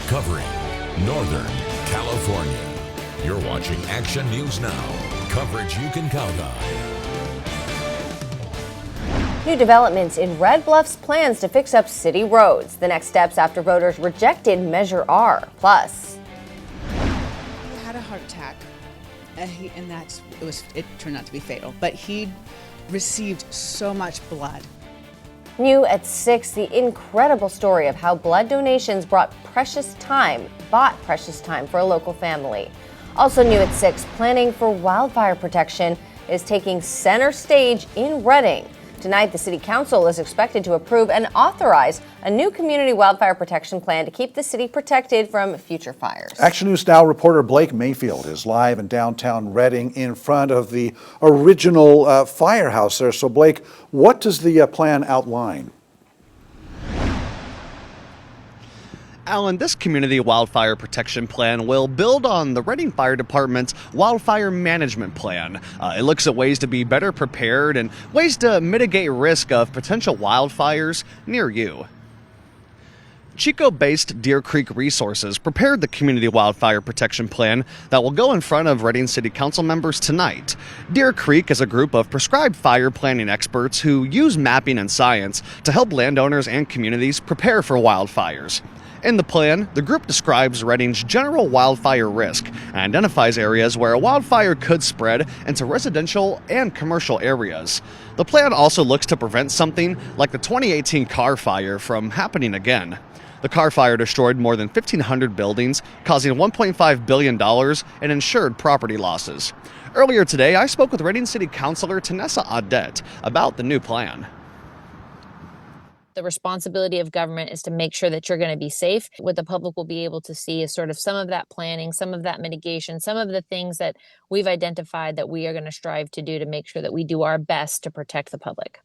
covering Northern California. You're watching Action News Now, coverage you can count on. New developments in Red Bluff's plans to fix up city roads. The next steps after voters rejected Measure R. Plus, he had a heart attack, it turned out to be fatal. But he received so much blood. new at 6, the incredible story of how blood donations bought precious time for a local family. Also new at 6, planning for wildfire protection is taking center stage in Redding. Tonight, the City Council is expected to approve and authorize a new community wildfire protection plan to keep the city protected from future fires. Action News Now reporter Blake Mayfield is live in downtown Redding in front of the original firehouse there. So, Blake, what does the plan outline? Alan, this community wildfire protection plan will build on the Redding Fire Department's wildfire management plan. It looks at ways to be better prepared and ways to mitigate risk of potential wildfires near you. Chico-based Deer Creek Resources prepared the community wildfire protection plan that will go in front of Redding City Council members tonight. Deer Creek is a group of prescribed fire planning experts who use mapping and science to help landowners and communities prepare for wildfires. In the plan, the group describes Redding's general wildfire risk and identifies areas where a wildfire could spread into residential and commercial areas. The plan also looks to prevent something like the 2018 car fire from happening again. The car fire destroyed more than 1,500 buildings, causing $1.5 billion in insured property losses. Earlier today, I spoke with Redding City Councilor Tanessa Audette about the new plan. The responsibility of government is to make sure that you're going to be safe. What the public will be able to see is sort of some of that planning, some of that mitigation, some of the things that we've identified that we are going to strive to do to make sure that we do our best to protect the public.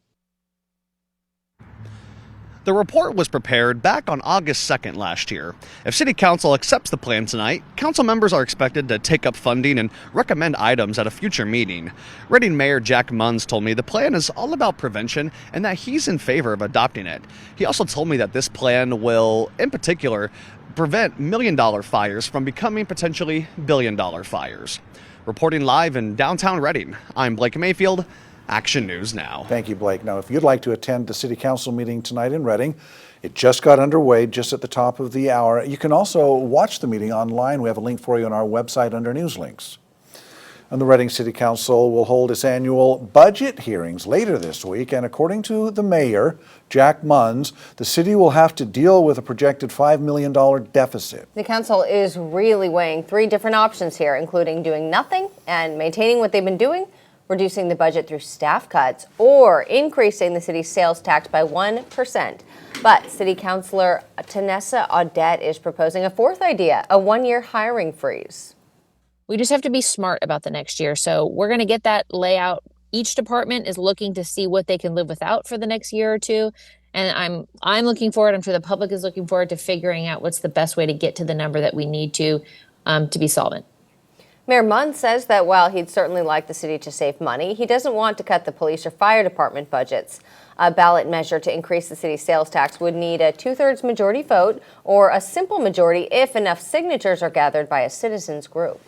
The report was prepared back on August 2nd last year. If City Council accepts the plan tonight, council members are expected to take up funding and recommend items at a future meeting. Redding Mayor Jack Munns told me the plan is all about prevention and that he's in favor of adopting it. He also told me that this plan will, in particular, prevent million-dollar fires from becoming potentially billion-dollar fires. Reporting live in downtown Redding, I'm Blake Mayfield. Action News Now. Thank you, Blake. Now, if you'd like to attend the City Council meeting tonight in Redding, it just got underway just at the top of the hour. You can also watch the meeting online. We have a link for you on our website under News Links. And the Redding City Council will hold its annual budget hearings later this week, and according to the mayor, Jack Munns, the city will have to deal with a projected $5 million deficit. The council is really weighing 3 different options here, including doing nothing and maintaining what they've been doing, reducing the budget through staff cuts, or increasing the city's sales tax by 1%. But City Councilor Tanessa Audette is proposing a 4th idea, a 1-year hiring freeze. We just have to be smart about the next year. So we're going to get that layout. Each department is looking to see what they can live without for the next year or two. And I'm looking forward, I'm sure the public is looking forward to figuring out what's the best way to get to the number that we need to be solvent. Mayor Munns says that while he'd certainly like the city to save money, he doesn't want to cut the police or fire department budgets. A ballot measure to increase the city's sales tax would need a 2/3 majority vote or a simple majority if enough signatures are gathered by a citizens group.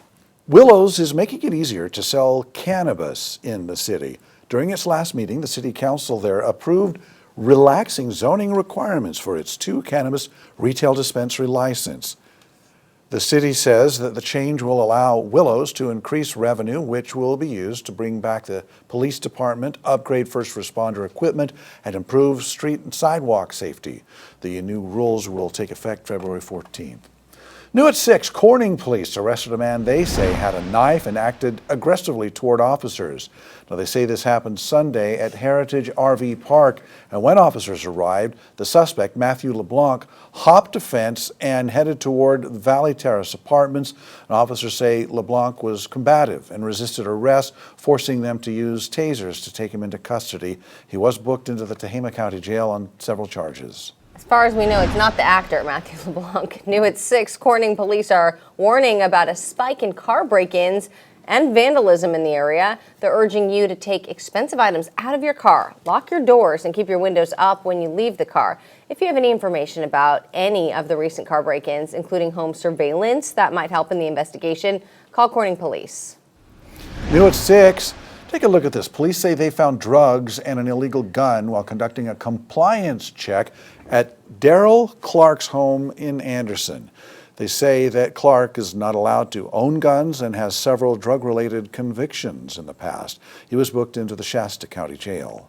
Willows is making it easier to sell cannabis in the city. During its last meeting, the City Council there approved relaxing zoning requirements for its 2 cannabis retail dispensary license. The city says that the change will allow Willows to increase revenue, which will be used to bring back the police department, upgrade first responder equipment, and improve street and sidewalk safety. The new rules will take effect February 14th. New at 6, Corning police arrested a man they say had a knife and acted aggressively toward officers. Now, they say this happened Sunday at Heritage RV Park, and when officers arrived, the suspect, Matthew LeBlanc, hopped a fence and headed toward Valley Terrace Apartments. And officers say LeBlanc was combative and resisted arrest, forcing them to use tasers to take him into custody. He was booked into the Tehama County Jail on several charges. As far as we know, it's not the actor, Matthew LeBlanc. New at 6, Corning police are warning about a spike in car break-ins and vandalism in the area. They're urging you to take expensive items out of your car, lock your doors, and keep your windows up when you leave the car. If you have any information about any of the recent car break-ins, including home surveillance, that might help in the investigation, call Corning Police. New at 6. Take a look at this. Police say they found drugs and an illegal gun while conducting a compliance check at Daryl Clark's home in Anderson. They say that Clark is not allowed to own guns and has several drug-related convictions in the past. He was booked into the Shasta County Jail.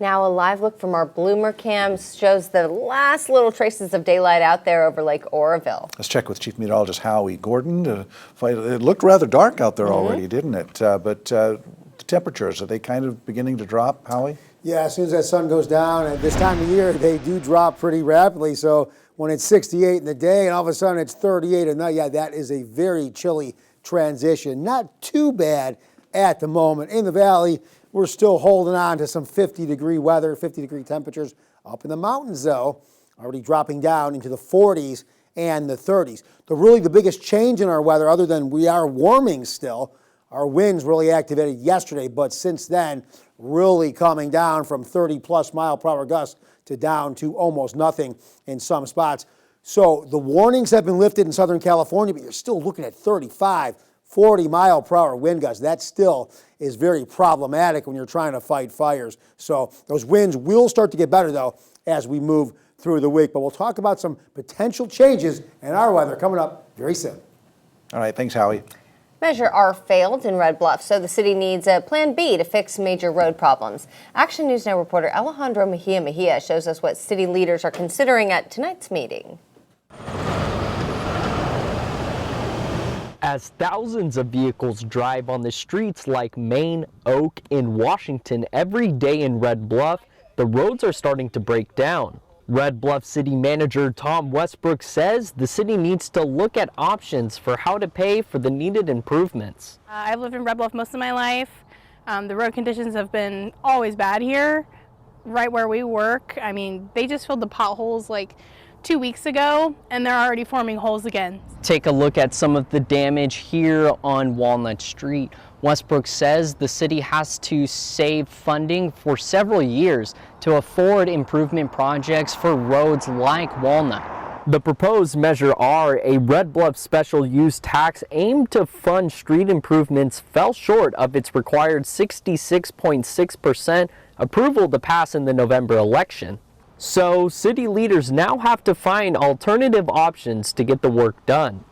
Now, a live look from our Bloomer cams shows the last little traces of daylight out there over Lake Oroville. Let's check with Chief Meteorologist Howie Gordon. It looked rather dark out there already, didn't it? But the temperatures, are they kind of beginning to drop, Howie? Yeah, as soon as that sun goes down at this time of year, they do drop pretty rapidly. So when it's 68 in the day and all of a sudden it's 38 at night, yeah, that is a very chilly transition. Not too bad at the moment. In the valley, we're still holding on to some 50-degree weather, 50-degree temperatures. Up in the mountains, though, already dropping down into the 40s and the 30s. The biggest change in our weather, other than we are warming still, our winds really activated yesterday, but since then, really coming down from 30-plus mile-per-hour gusts to down to almost nothing in some spots. So the warnings have been lifted in Southern California, but you're still looking at 35, 40 mile-per-hour wind gusts. That still is very problematic when you're trying to fight fires. So those winds will start to get better, though, as we move through the week. But we'll talk about some potential changes in our weather coming up very soon. All right, thanks, Howie. Measure R failed in Red Bluff, so the city needs a Plan B to fix major road problems. Action News Now reporter Alejandro Mejia shows us what city leaders are considering at tonight's meeting. As thousands of vehicles drive on the streets like Main, Oak, and Washington every day in Red Bluff, the roads are starting to break down. Red Bluff City Manager Tom Westbrook says the city needs to look at options for how to pay for the needed improvements. I've lived in Red Bluff most of my life. The road conditions have been always bad here, right where we work. I mean, they just filled the potholes like 2 weeks ago, and they're already forming holes again. Take a look at some of the damage here on Walnut Street. Westbrook says the city has to save funding for several years to afford improvement projects for roads like Walnut. The proposed Measure R, a Red Bluff special use tax aimed to fund street improvements, fell short of its required 66.6% approval to pass in the November election. So city leaders now have to find alternative options to get the work done.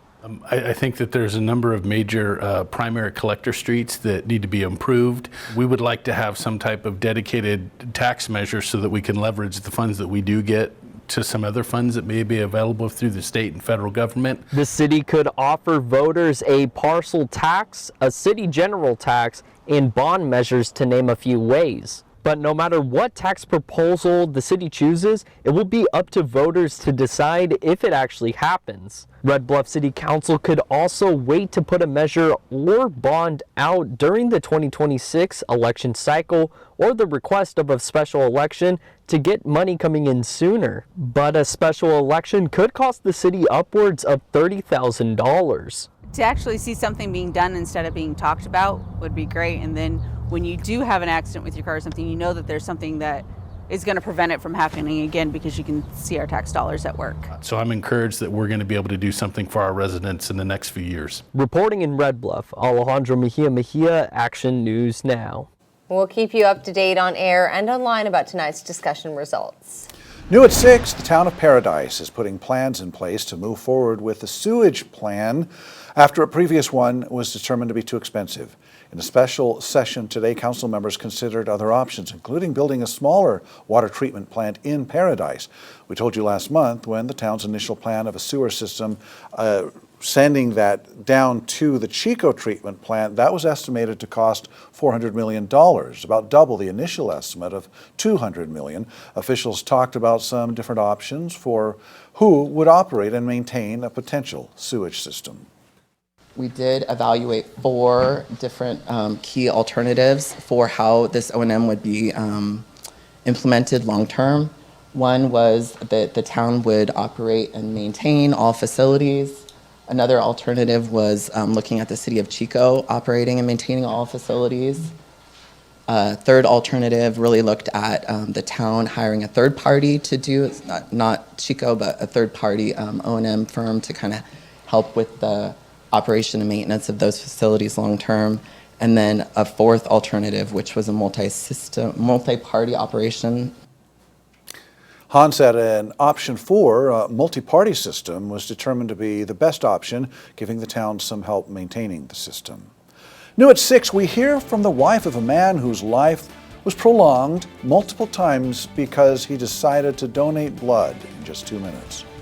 I think that there's a number of major primary collector streets that need to be improved. We would like to have some type of dedicated tax measure so that we can leverage the funds that we do get to some other funds that may be available through the state and federal government. The city could offer voters a parcel tax, a city general tax, and bond measures, to name a few ways. But no matter what tax proposal the city chooses, it will be up to voters to decide if it actually happens. Red Bluff City Council could also wait to put a measure or bond out during the 2026 election cycle or the request of a special election to get money coming in sooner. But a special election could cost the city upwards of $30,000. To actually see something being done instead of being talked about would be great. And then when you do have an accident with your car or something, you know that there's something that is going to prevent it from happening again because you can see our tax dollars at work. So I'm encouraged that we're going to be able to do something for our residents in the next few years. Reporting in Red Bluff, Alejandro Mejia, Action News Now. We'll keep you up to date on air and online about tonight's discussion results. New at 6, the town of Paradise is putting plans in place to move forward with the sewage plan after a previous one was determined to be too expensive. In a special session today, council members considered other options, including building a smaller water treatment plant in Paradise. We told you last month when the town's initial plan of a sewer system, sending that down to the Chico treatment plant, that was estimated to cost $400 million, about double the initial estimate of $200 million. Officials talked about some different options for who would operate and maintain a potential sewage system. We did evaluate 4 different key alternatives for how this O&M would be implemented long-term. One was that the town would operate and maintain all facilities. Another alternative was looking at the city of Chico operating and maintaining all facilities. Third alternative really looked at the town hiring a third party to do, it's not Chico, but a third party O&M firm to kind of help with the operation and maintenance of those facilities long term. And then a fourth alternative, which was a multi-party operation. Hahn said an option 4, a multi-party system, was determined to be the best option, giving the town some help maintaining the system. New at 6, we hear from the wife of a man whose life was prolonged multiple times because he decided to donate blood in just 2 minutes.